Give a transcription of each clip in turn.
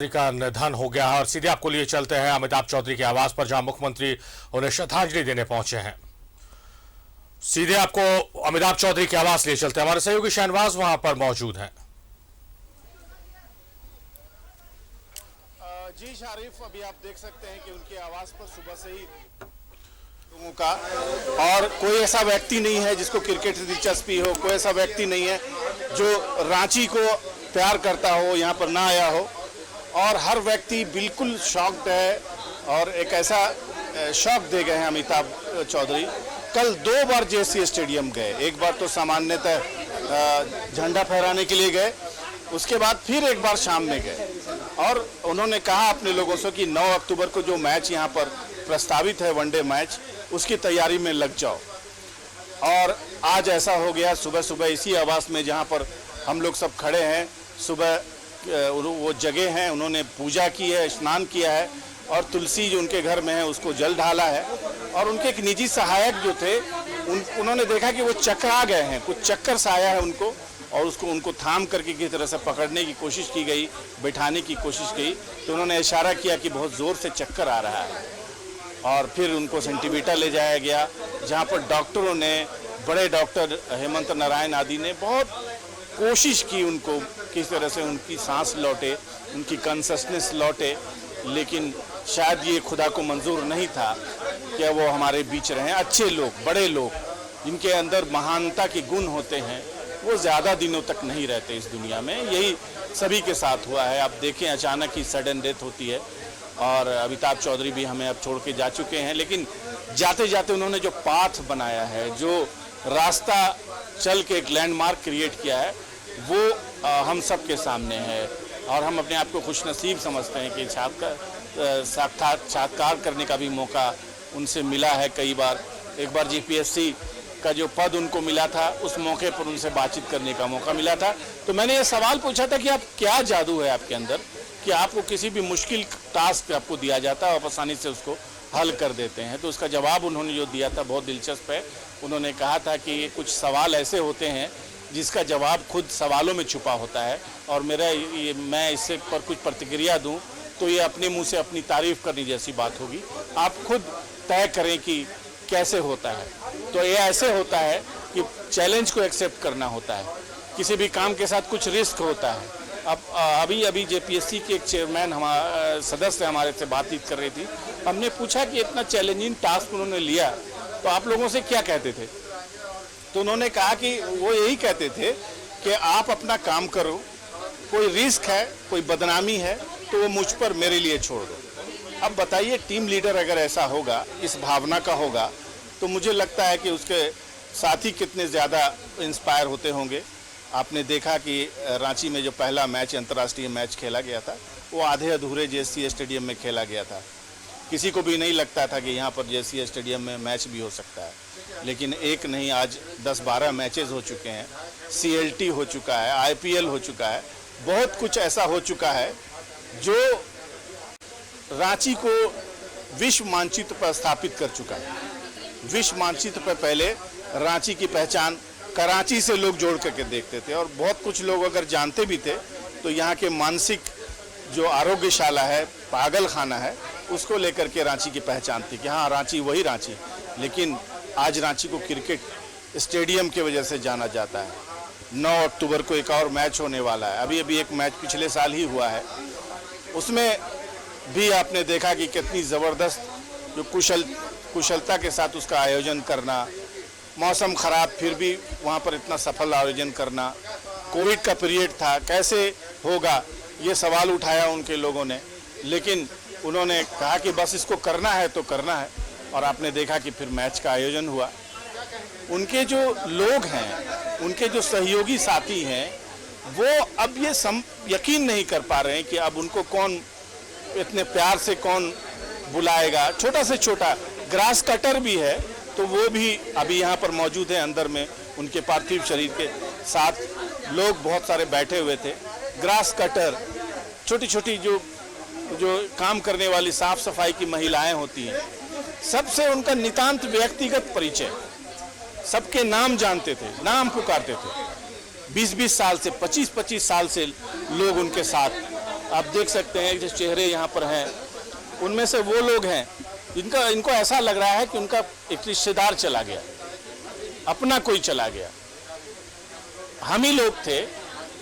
का निधन हो गया है और सीधे आपको लिए चलते हैं अमिताभ चौधरी के आवास पर, जहां मुख्यमंत्री उन्हें श्रद्धांजलि देने पहुंचे हैं। सीधे आपको अमिताभ चौधरी के आवास लिए चलते हैं। हमारे सहयोगी शहनवाज वहां पर मौजूद हैं। जी शारिफ, अभी आप देख सकते हैं कि उनके आवास पर सुबह से ही लोगों का, और कोई ऐसा व्यक्ति नहीं है जिसको क्रिकेट से दिलचस्पी हो, कोई ऐसा व्यक्ति नहीं है जो रांची को प्यार करता हो, यहाँ पर ना आया हो, और हर व्यक्ति बिल्कुल शॉक्ड है और एक ऐसा शॉक दे गए हैं अमिताभ चौधरी। कल 2 बार जेसी स्टेडियम गए, एक बार तो सामान्यतः झंडा फहराने के लिए गए, उसके बाद फिर एक बार शाम में गए और उन्होंने कहा अपने लोगों से कि 9 अक्टूबर को जो मैच यहाँ पर प्रस्तावित है, वनडे मैच, उसकी तैयारी में लग जाओ। और आज ऐसा हो गया, सुबह सुबह इसी आवास में जहाँ पर हम लोग सब खड़े हैं, सुबह वो जगह हैं, उन्होंने पूजा की है, स्नान किया है और तुलसी जो उनके घर में है उसको जल ढाला है। और उनके एक निजी सहायक जो थे उन्होंने देखा कि वो चकरा गए हैं, कुछ चक्कर सा आया है उनको, और उनको थाम करके किसी तरह से पकड़ने की कोशिश की गई, बैठाने की कोशिश की, तो उन्होंने इशारा किया कि बहुत ज़ोर से चक्कर आ रहा है। और फिर उनको सेंटीमीटर ले जाया गया, जहाँ पर डॉक्टरों ने, बड़े डॉक्टर हेमंत नारायण आदि ने बहुत कोशिश की उनको किस तरह से उनकी सांस लौटे, उनकी कॉन्शसनेस लौटे, लेकिन शायद ये खुदा को मंजूर नहीं था कि वो हमारे बीच रहें। अच्छे लोग, बड़े लोग, जिनके अंदर महानता के गुण होते हैं, वो ज़्यादा दिनों तक नहीं रहते इस दुनिया में। यही सभी के साथ हुआ है। आप देखें, अचानक ही सडन डेथ होती है और अमिताभ चौधरी भी हमें अब छोड़ के जा चुके हैं, लेकिन जाते जाते उन्होंने जो पाथ बनाया है, जो रास्ता चल के एक लैंडमार्क क्रिएट किया है, वो हम सब के सामने है। और हम अपने आप को खुशनसीब समझते हैं कि साक्षात्कार करने का भी मौका उनसे मिला है कई बार। एक बार जीपीएससी का जो पद उनको मिला था, उस मौके पर उनसे बातचीत करने का मौका मिला था। तो मैंने ये सवाल पूछा था कि आप, क्या जादू है आपके अंदर कि आपको किसी भी मुश्किल टास्क आपको दिया जाता है और आसानी से उसको हल कर देते हैं। तो उसका जवाब उन्होंने जो दिया था बहुत दिलचस्प है। उन्होंने कहा था कि कुछ सवाल ऐसे होते हैं जिसका जवाब खुद सवालों में छुपा होता है, और मैं इससे पर कुछ प्रतिक्रिया दूं तो ये अपने मुंह से अपनी तारीफ करने जैसी बात होगी। आप खुद तय करें कि कैसे होता है। तो ये ऐसे होता है कि चैलेंज को एक्सेप्ट करना होता है, किसी भी काम के साथ कुछ रिस्क होता है। अब अभी जेपीएससी के एक चेयरमैन सदस्य हमारे से बातचीत कर रही थी, हमने पूछा कि इतना चैलेंजिंग टास्क उन्होंने लिया तो आप लोगों से क्या कहते थे, तो उन्होंने कहा कि वो यही कहते थे कि आप अपना काम करो, कोई रिस्क है, कोई बदनामी है तो वो मुझ पर, मेरे लिए छोड़ दो। अब बताइए, टीम लीडर अगर ऐसा होगा, इस भावना का होगा, तो मुझे लगता है कि उसके साथी कितने ज़्यादा इंस्पायर होते होंगे। आपने देखा कि रांची में जो पहला मैच, अंतर्राष्ट्रीय मैच खेला गया था, वो आधे अधूरे जेसी स्टेडियम में खेला गया था। किसी को भी नहीं लगता था कि यहाँ पर जेसी स्टेडियम में मैच भी हो सकता है, लेकिन एक नहीं, आज 10-12 मैचेस हो चुके हैं, सीएलटी हो चुका है, आईपीएल हो चुका है, बहुत कुछ ऐसा हो चुका है जो रांची को विश्व मानचित्र पर स्थापित कर चुका है। विश्व मानचित्र पर पहले रांची की पहचान कराची से लोग जोड़ करके देखते थे, और बहुत कुछ लोग अगर जानते भी थे तो यहाँ के मानसिक जो आरोग्यशाला है, पागल खाना है, उसको लेकर के रांची की पहचान थी कि हाँ, रांची वही रांची। लेकिन आज रांची को क्रिकेट स्टेडियम की वजह से जाना जाता है। 9 अक्टूबर को एक और मैच होने वाला है। अभी एक मैच पिछले साल ही हुआ है, उसमें भी आपने देखा कि कितनी ज़बरदस्त जो कुशलता के साथ उसका आयोजन करना, मौसम ख़राब फिर भी वहाँ पर इतना सफल आयोजन करना, कोविड का पीरियड था, कैसे होगा ये सवाल उठाया उनके लोगों ने, लेकिन उन्होंने कहा कि बस इसको करना है तो करना है। और आपने देखा कि फिर मैच का आयोजन हुआ। उनके जो लोग हैं, उनके जो सहयोगी साथी हैं, वो अब ये यकीन नहीं कर पा रहे हैं कि अब उनको कौन इतने प्यार से कौन बुलाएगा। छोटा से छोटा ग्रास कटर भी है तो वो भी अभी यहाँ पर मौजूद है। अंदर में उनके पार्थिव शरीर के साथ लोग बहुत सारे बैठे हुए थे। ग्रास कटर, छोटी छोटी जो काम करने वाली साफ सफाई की महिलाएं होती हैं, सबसे उनका नितांत व्यक्तिगत परिचय, सबके नाम जानते थे, नाम पुकारते थे। 20-20 साल से, 25-25 साल से लोग उनके साथ आप देख सकते हैं जो चेहरे यहाँ पर हैं, उनमें से वो लोग हैं इनको ऐसा लग रहा है कि उनका एक रिश्तेदार चला गया, अपना कोई चला गया। हम ही लोग थे,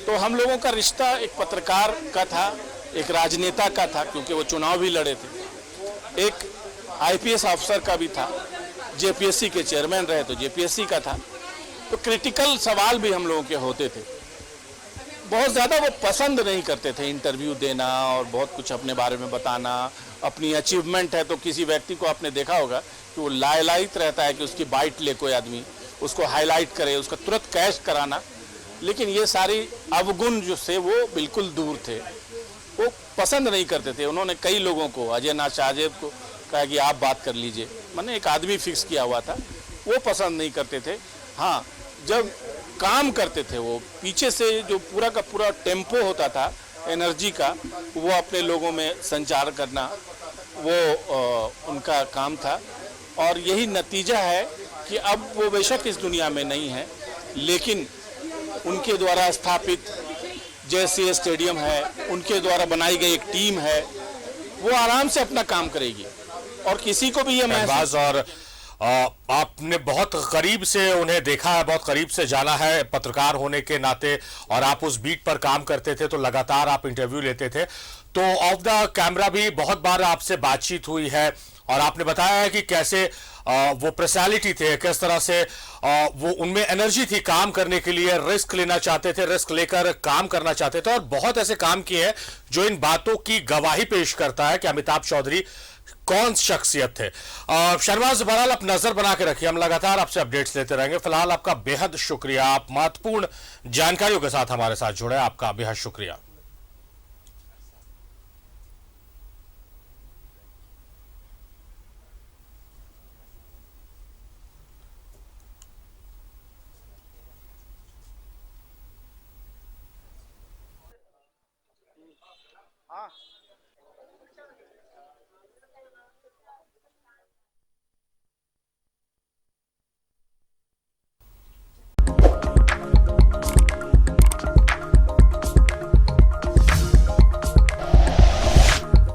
तो हम लोगों का रिश्ता एक पत्रकार का था, एक राजनेता का था, क्योंकि वो चुनाव भी लड़े थे, एक आईपीएस ऑफिसर का भी था, जेपीएससी के चेयरमैन रहे तो जेपीएससी का था। तो क्रिटिकल सवाल भी हम लोगों के होते थे। बहुत ज़्यादा वो पसंद नहीं करते थे इंटरव्यू देना और बहुत कुछ अपने बारे में बताना। अपनी अचीवमेंट है तो किसी व्यक्ति को आपने देखा होगा कि वो लालायित रहता है कि उसकी बाइट ले कोई आदमी, उसको हाईलाइट करे, उसका तुरंत कैश कराना। लेकिन ये सारी अवगुण जो से वो बिल्कुल दूर थे, वो पसंद नहीं करते थे। उन्होंने कई लोगों को, अजय नाथ शाहजेब को कहा कि आप बात कर लीजिए, मैंने एक आदमी फिक्स किया हुआ था, वो पसंद नहीं करते थे। हाँ, जब काम करते थे वो पीछे से जो पूरा का पूरा टेम्पो होता था एनर्जी का, वो अपने लोगों में संचार करना, वो उनका काम था। और यही नतीजा है कि अब वो बेशक इस दुनिया में नहीं है, लेकिन उनके द्वारा स्थापित जैसे स्टेडियम है, उनके द्वारा बनाई गई एक टीम है, वो आराम से अपना काम करेगी। और किसी को भी ये महसूस, और आपने बहुत करीब से उन्हें देखा है, बहुत करीब से जाना है पत्रकार होने के नाते, और आप उस बीट पर काम करते थे तो लगातार आप इंटरव्यू लेते थे, तो ऑफ द कैमरा भी बहुत बार आपसे बातचीत हुई है और आपने बताया है कि कैसे वो पर्सनालिटी थे, किस तरह से वो उनमें एनर्जी थी काम करने के लिए, रिस्क लेना चाहते थे, रिस्क लेकर काम करना चाहते थे, और बहुत ऐसे काम किए हैं जो इन बातों की गवाही पेश करता है कि अमिताभ चौधरी कौन शख्सियत थे। शहनवाज, बहरहाल आप नजर बना के रखिए, हम लगातार आपसे अपडेट्स लेते रहेंगे। फिलहाल आपका बेहद शुक्रिया, आप महत्वपूर्ण जानकारियों के साथ हमारे साथ जुड़े, आपका बेहद शुक्रिया।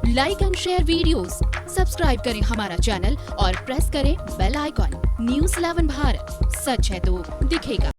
Like and share videos, subscribe करें हमारा चैनल और प्रेस करें बेल आइकॉन। न्यूज़ 11 भारत, सच है तो दिखेगा।